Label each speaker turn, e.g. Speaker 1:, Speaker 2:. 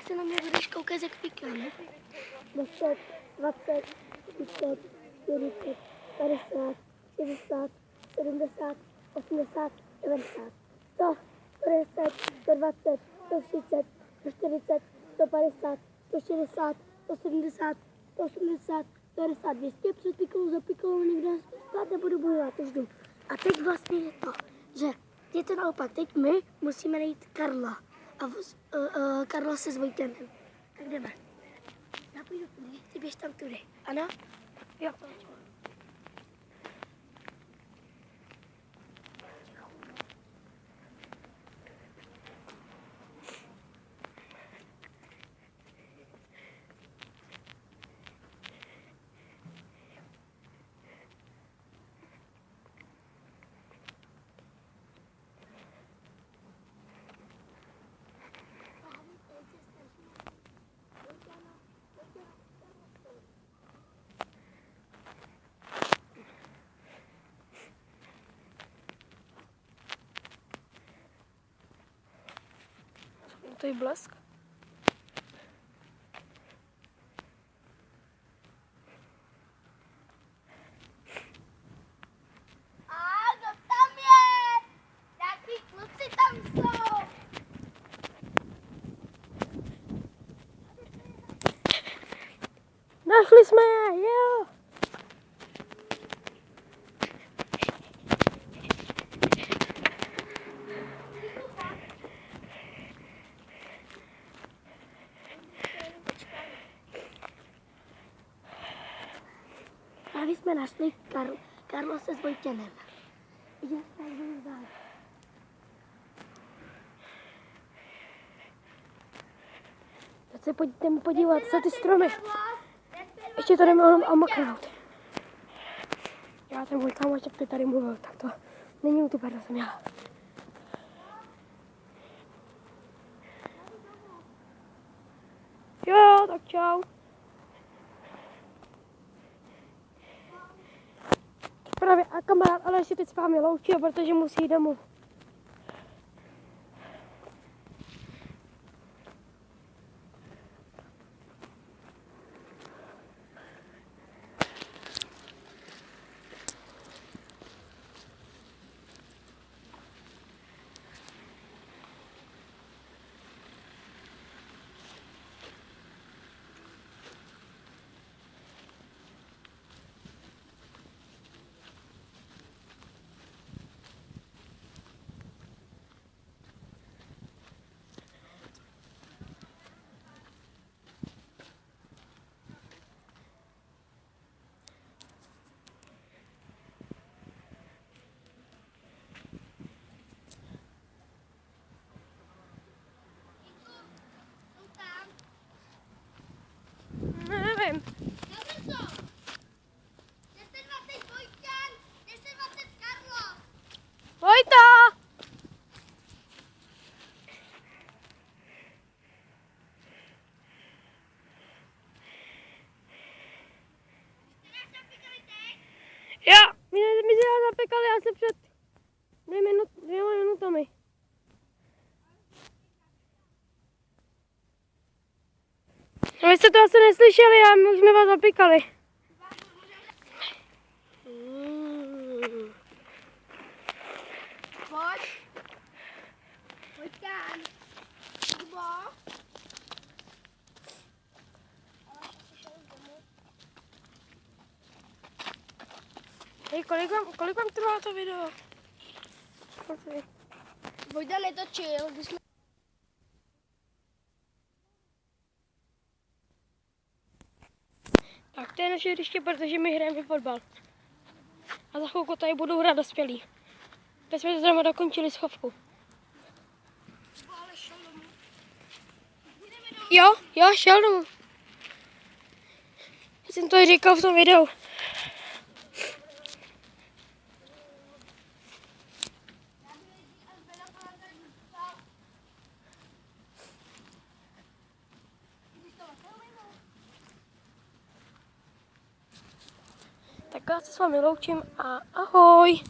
Speaker 1: se na mě budeš koukat, jak pikám.
Speaker 2: 10, 20, 30, 40, 50, 60, 70, 80, 90, 100, 110, 120, 130, 140, 150, 160, 170, 180, 190, 200, před pikolou za pikolou, nikde stát nebudu bojovat, už jdu. A teď vlastně je to, že je to naopak, teď my musíme najít Karla. A Karla se s Vojtěnem. Tak jdeme. Já půjdu tudy, ty běž tam tudy. Ano? Jo.
Speaker 3: To je blesk.
Speaker 1: A kdo tam je? Jaký kluci tam jsou?
Speaker 3: Našli jsme je, jo.
Speaker 1: Právě jsme našli Karla se s Vojtěnem. Viděli jsme, jak byli vzali.
Speaker 3: Teď se pojďte podívat za ty stromy. Ještě tady mohlo omaknout. Já ten můj kámoš, jak tady mluvil, tak to není youtuber, to jsem já. Jo, tak čau. Právě a kamarád ale si teď s vámi loučil, protože musí jít domů. Nevím. Vojta! Jo, my jsme zapekali asi před 2 minutami. No, vy jste to asi neslyšeli, a my už jsme vás zapekali.
Speaker 1: Pojď. Vojťán. Kubo.
Speaker 3: Hej, kolik vám trvá to video?
Speaker 1: Vojta netočil, když jsme...
Speaker 3: Tak to je naše hřiště, protože my hrajeme fotbal. A za chvilku tady budou hrát dospělí. Teď jsme zrovna dokončili schovku. Jo, šel domů. Já jsem to říkal v tom videu. Tak já se s vámi loučím a ahoj.